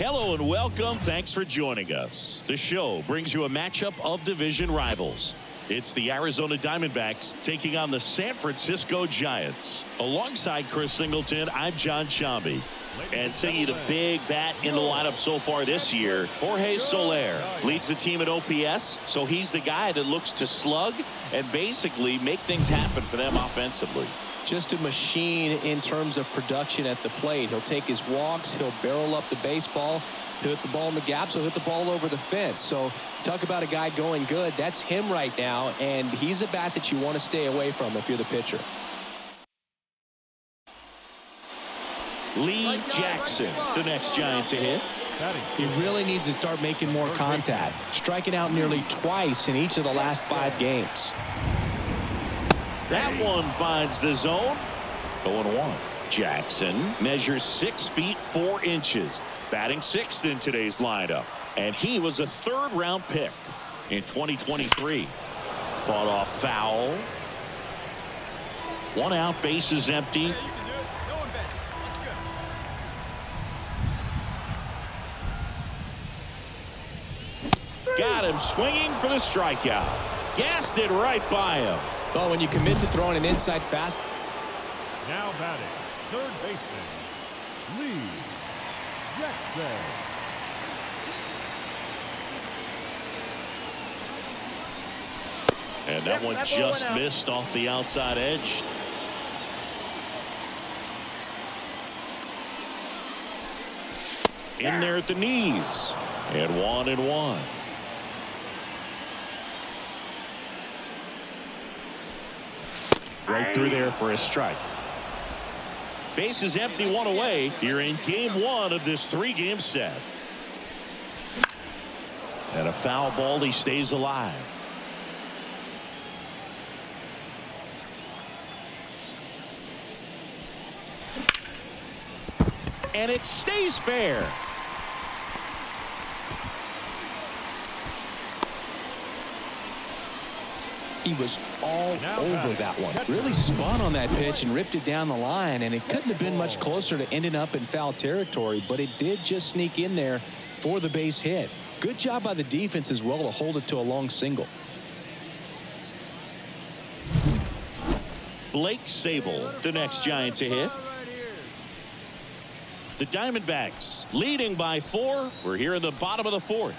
Hello and welcome. Thanks for joining us. The show brings you a matchup of division rivals. It's the Arizona Diamondbacks taking on the San Francisco Giants. Alongside Chris Singleton, I'm John Shambi. And singing the big bat in the lineup so far this year, Jorge Soler leads the team at OPS, so he's the guy that looks to slug and basically make things happen for them offensively. Just a machine in terms of production at the plate. He'll take his walks, he'll barrel up the baseball, he'll hit the ball in the gaps, he'll hit the ball over the fence. So talk about a guy going good. That's him right now, and he's a bat that you want to stay away from if you're the pitcher. Lee Jackson, the next Giant to hit. He really needs to start making more contact, striking out nearly twice in each of the last 5 games. That one finds the zone. 0-1. Jackson measures 6 feet 4 inches, batting 6th in today's lineup, and he was a 3rd-round pick in 2023. Fought off foul. 1 out, bases empty. Got him swinging for the strikeout. Gassed it right by him. Well, when you commit to throwing an inside fast. Now batting, third baseman, Lee Jackson. And that one just missed off the outside edge. In there at the knees. And 1-1. Right through there for a strike. Base is empty, 1 away. Here in game 1 of this 3-game set. And a foul ball, he stays alive. And it stays fair. He was all over that one. Really spun on that pitch and ripped it down the line, and it couldn't have been much closer to ending up in foul territory, but it did just sneak in there for the base hit. Good job by the defense as well to hold it to a long single. Blake Sable, the next Giant to hit. The Diamondbacks leading by 4. We're here in the bottom of the 4th.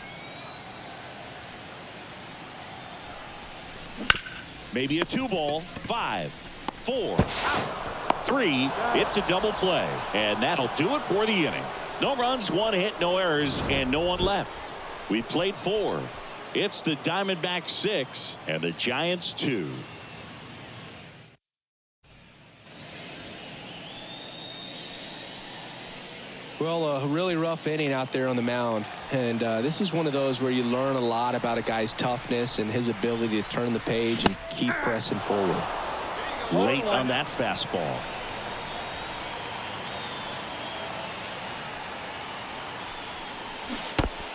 Maybe a 2-ball. 5, 4, 3. It's a double play, and that'll do it for the inning. No runs, 1 hit, no errors, and no one left. We played 4. It's the Diamondbacks 6 and the Giants 2. Well, a really rough inning out there on the mound, and this is one of those where you learn a lot about a guy's toughness and his ability to turn the page and keep pressing forward. Late on that fastball.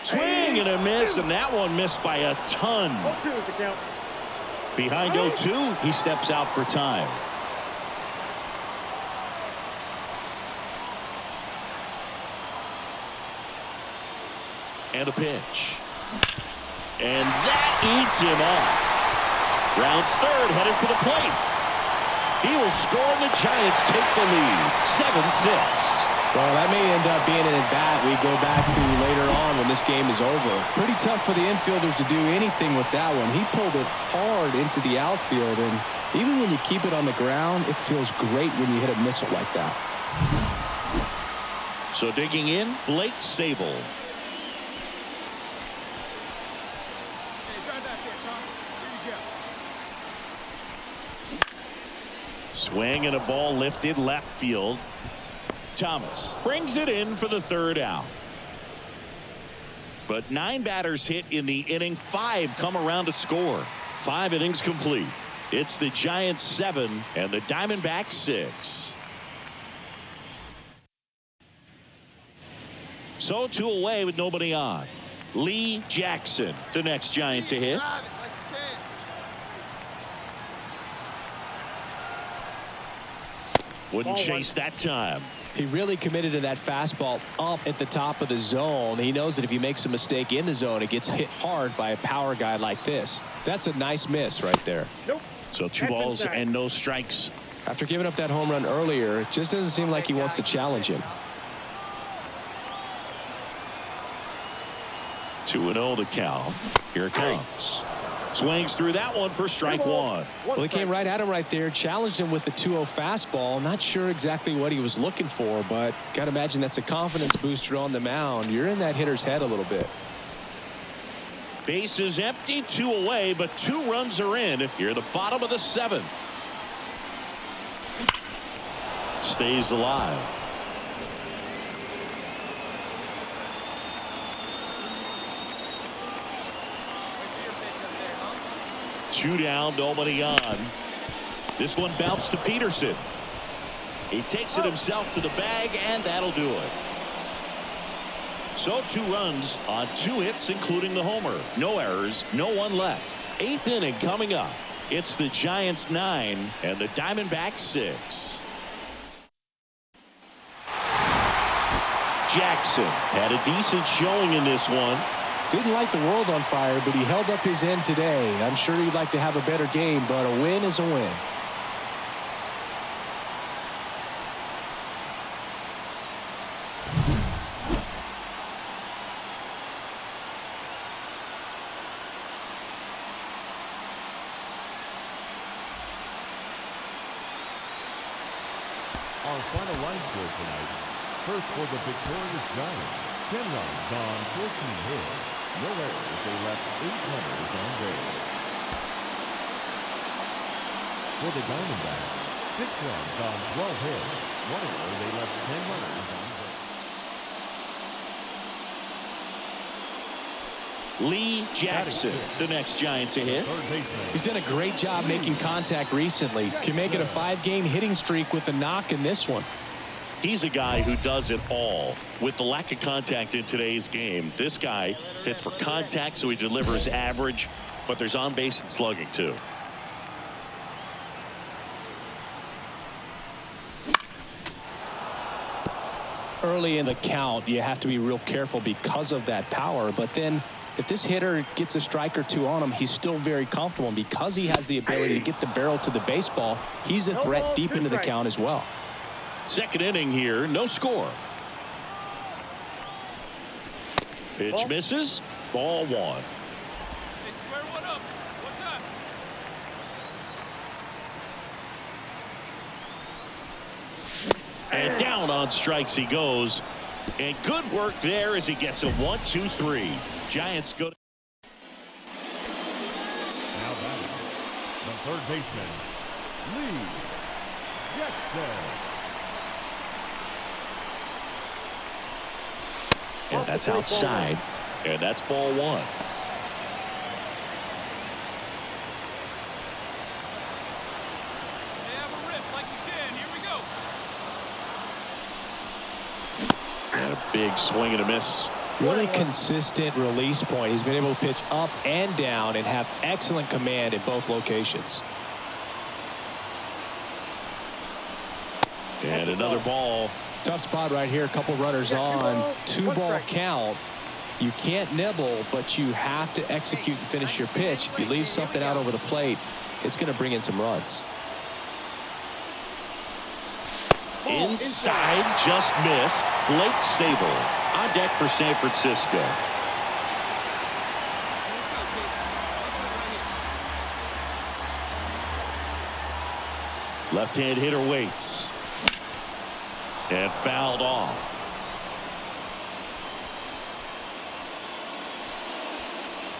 Swing and a miss, and that one missed by a ton. Behind 0-2, he steps out for time. And a pitch. And that eats him up. Rounds third, headed for the plate. He will score, and the Giants take the lead. 7-6. Well, that may end up being an at-bat we go back to later on when this game is over. Pretty tough for the infielders to do anything with that one. He pulled it hard into the outfield, and even when you keep it on the ground, it feels great when you hit a missile like that. So digging in, Blake Sable. Swing and a ball lifted left field. Thomas brings it in for the 3rd out. But 9 batters hit in the inning. 5 come around to score. 5 innings complete. It's the Giants 7 and the Diamondbacks 6. So 2 away with nobody on. Lee Jackson, the next Giant to hit. Wouldn't chase that time. He really committed to that fastball up at the top of the zone. He knows that if he makes a mistake in the zone, it gets hit hard by a power guy like this. That's a nice miss right there. Nope. So 2 balls and no strikes. After giving up that home run earlier, it just doesn't seem like he wants to challenge him. 2-0 the count. Here it comes. Swings through that one for strike 1. Well, he came right at him right there, challenged him with the 2-0 fastball. Not sure exactly what he was looking for, but got to imagine that's a confidence booster on the mound. You're in that hitter's head a little bit. Base is empty, 2 away, but 2 runs are in. Here at the bottom of the 7th. Stays alive. Two down, nobody on. This one bounced to Peterson. He takes it himself to the bag, and that'll do it. So 2 runs on 2 hits, including the homer. No errors, no one left. 8th inning coming up. It's the Giants 9 and the Diamondbacks 6. Jackson had a decent showing in this one. Didn't light the world on fire, but he held up his end today. I'm sure he'd like to have a better game, but a win is a win. Our final line score tonight. First for the victorious Giants, 10 runs on 14 hits. No errors. They left 8 runners on base. For the Diamondbacks, 6 runs on 12 hits. 1 error. They left 10 runners on base. Lee Jackson, the next Giant to hit. He's done a great job making contact recently. Can make it a 5-game hitting streak with a knock in this one. He's a guy who does it all. With the lack of contact in today's game, this guy hits for contact, so he delivers average, but there's on base and slugging too. Early in the count, you have to be real careful because of that power, but then if this hitter gets a strike or 2 on him, he's still very comfortable, and because he has the ability to get the barrel to the baseball, he's a threat deep into the count as well. 2nd inning here, no score. Pitch misses, ball 1. Hey, square one up. What's up? And down on strikes he goes. And good work there as he gets a 1-2-3. Giants go to Now batting, the third baseman, Lee Jackson. and that's outside. And that's ball 1. Hey, have a rip like you can. Here we go. And a big swing and a miss. Really consistent release point. He's been able to pitch up and down and have excellent command in both locations. And another ball. Tough spot right here. A couple runners on. 2-ball count. You can't nibble, but you have to execute and finish your pitch. If you leave something out over the plate, it's going to bring in some runs. Inside, just missed. Blake Sable on deck for San Francisco. Left-hand hitter waits. And fouled off.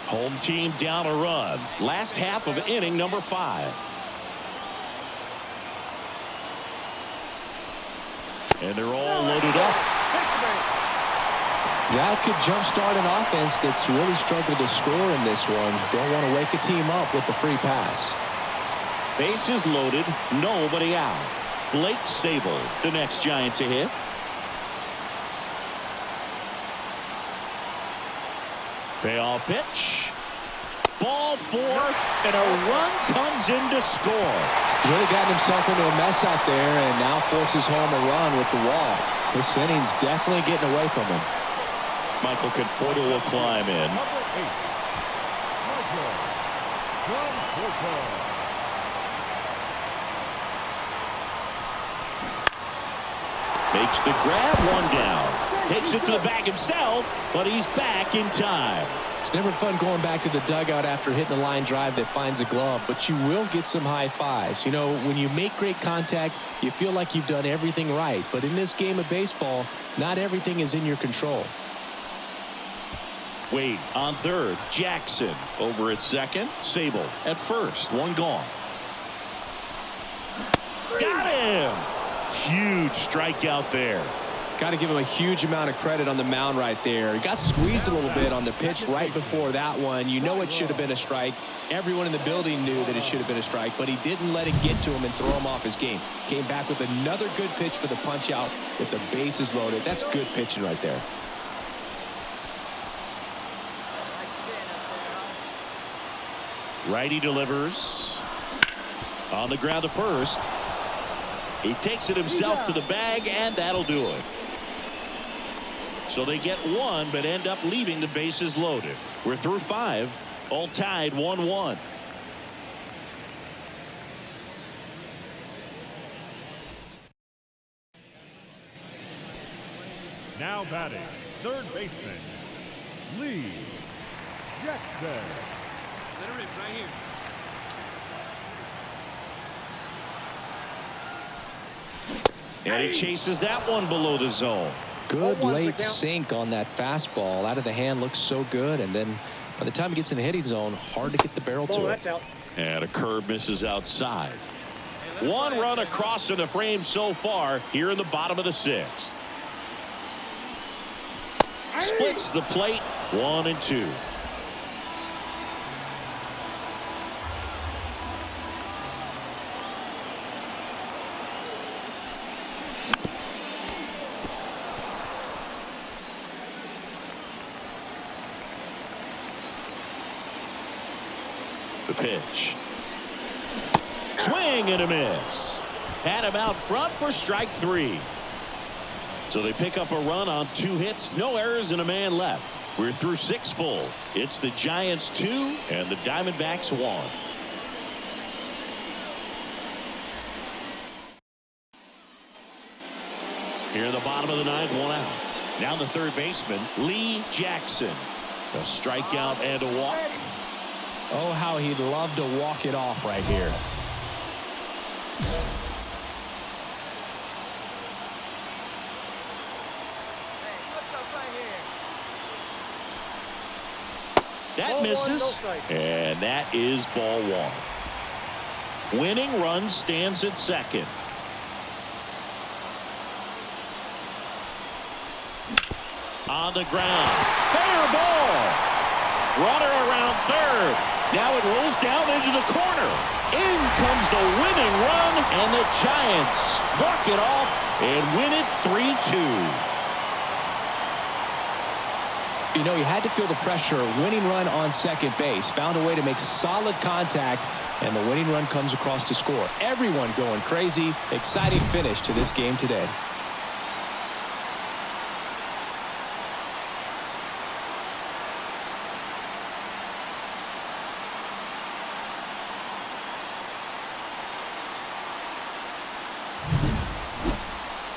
Home team down a run. Last half of inning number 5. And they're all loaded up. That could jumpstart an offense that's really struggled to score in this one. Don't want to wake a team up with the free pass. Bases loaded, nobody out. Blake Sable, the next Giant to hit. Payoff pitch. Ball 4, and a run comes in to score. He's really gotten himself into a mess out there and now forces home a run with the walk. This inning's definitely getting away from him. Michael Conforto will climb in. Number 8, Conforto. Makes the grab, one down. Takes it to the bag himself, but he's back in time. It's never fun going back to the dugout after hitting a line drive that finds a glove, but you will get some high fives. You know, when you make great contact, you feel like you've done everything right. But in this game of baseball, not everything is in your control. Wade on third. Jackson over at second. Sable at first. One gone. Got him! Huge strikeout there. Got to give him a huge amount of credit on the mound right there. He got squeezed a little bit on the pitch right before that one. You know it should have been a strike. Everyone in the building knew that it should have been a strike, but he didn't let it get to him and throw him off his game. Came back with another good pitch for the punch out with the bases loaded. That's good pitching right there. Righty delivers. On the ground to first. He takes it himself to the bag, and that'll do it. So they get one, but end up leaving the bases loaded. We're through 5, all tied 1-1. Now batting, third baseman, Lee Jackson. Let her rip right here. And he chases that one below the zone. Good late sink on that fastball. Out of the hand, looks so good, and then by the time he gets in the hitting zone, hard to get the barrel to it. And a curve misses outside. One run across in the frame so far here in the bottom of the 6th. Splits the plate, 1-2. The pitch. Swing and a miss. Had him out front for strike 3. So they pick up a run on 2 hits, no errors, and a man left. We're through 6 full. It's the Giants 2 and the Diamondbacks 1. Here in the bottom of the 9th, 1 out. Now the third baseman, Lee Jackson. A strikeout and a walk. Oh, how he'd love to walk it off right here. That misses, and that is ball 1. Winning run stands at second. On the ground. Fair ball. Runner around third. Now it rolls down into the corner. In comes the winning run, and the Giants walk it off and win it 3-2. You know, he had to feel the pressure. Winning run on second base. Found a way to make solid contact, and the winning run comes across to score. Everyone going crazy. Exciting finish to this game today.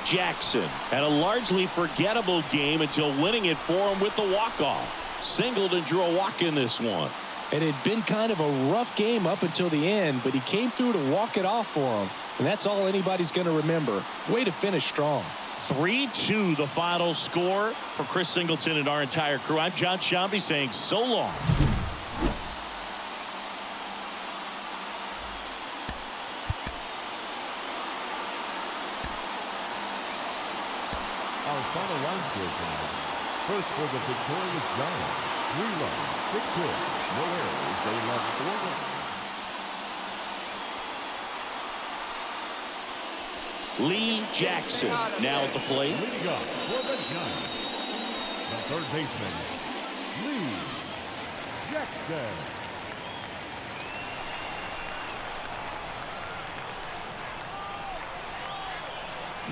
Jackson had a largely forgettable game until winning it for him with the walk-off. Singled and drew a walk in this one. It had been kind of a rough game up until the end, but he came through to walk it off for him. And that's all anybody's going to remember. Way to finish strong. 3-2 the final score for Chris Singleton and our entire crew. I'm John Shambi saying so long. Our final line score tonight. First for the victorious Giants, 3 runs, 6 hits, no errors. They left 4 runs. Lee Jackson now at the plate. Leading up for the Giants, the third baseman, Lee Jackson.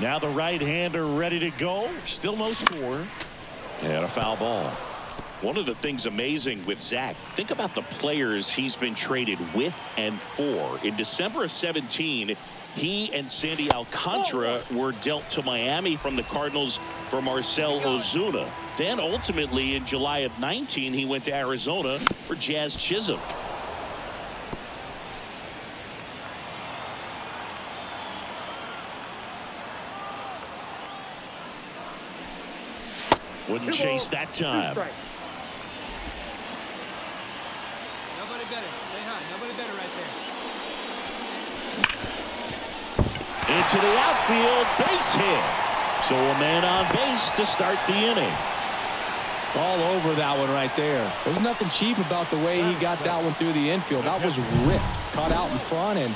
Now the right-hander ready to go. Still no score. And a foul ball. One of the things amazing with Zach, think about the players he's been traded with and for. In December of 17, he and Sandy Alcantara were dealt to Miami from the Cardinals for Marcell Ozuna. Then ultimately in July of 19, he went to Arizona for Jazz Chisholm. Wouldn't chase that time. Nobody better. Stay high. Nobody better right there. Into the outfield, base hit. So a man on base to start the inning. All over that one right there. There's nothing cheap about the way he got that one through the infield. That was ripped, caught out in front, and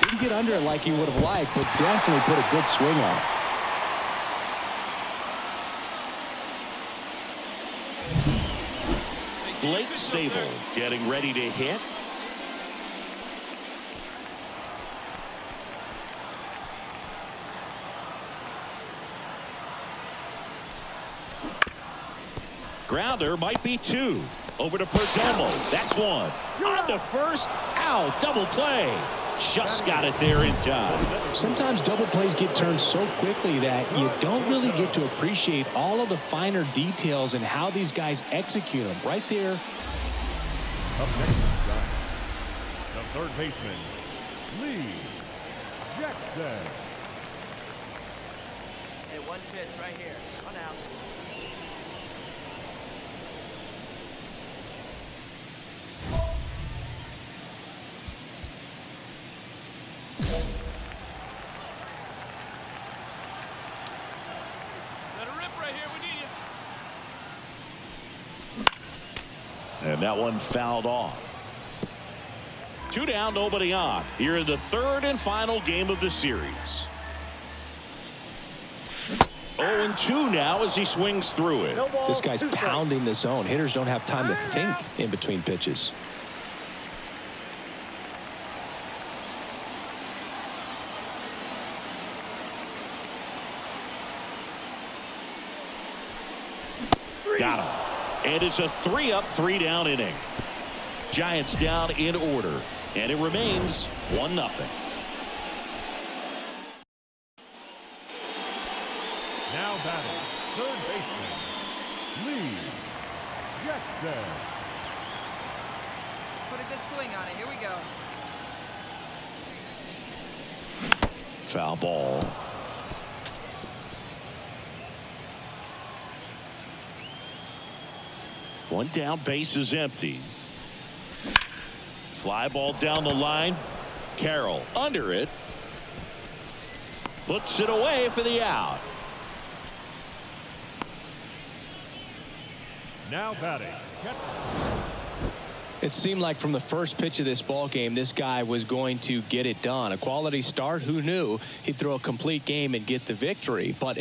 didn't get under it like he would have liked, but definitely put a good swing on it. Blake Sable getting ready to hit. Grounder might be two. Over to Perdomo. That's one. On to first. Out. Double play. Just got it there in time. Sometimes double plays get turned so quickly that you don't really get to appreciate all of the finer details and how these guys execute them. Right there. Up next is the third baseman, Lee Jackson. Hey, one pitch right here. One out. Let her rip right here. We need you. And that one fouled off. 2 down, nobody on. Here in the third and final game of the series. 0-2 now as he swings through it. This guy's pounding the zone. Hitters don't have time to think in between pitches. Got him. And it's a 3-up, 3-down inning. Giants down in order. And it remains 1-0. Now batting, third baseman, Lee Jackson. Put a good swing on it. Here we go. Foul ball. One down, base is empty. Fly ball down the line. Carroll under it. Puts it away for the out. Now batting, It seemed like from the first pitch of this ball game, this guy was going to get it done. A quality start. Who knew he'd throw a complete game and get the victory? But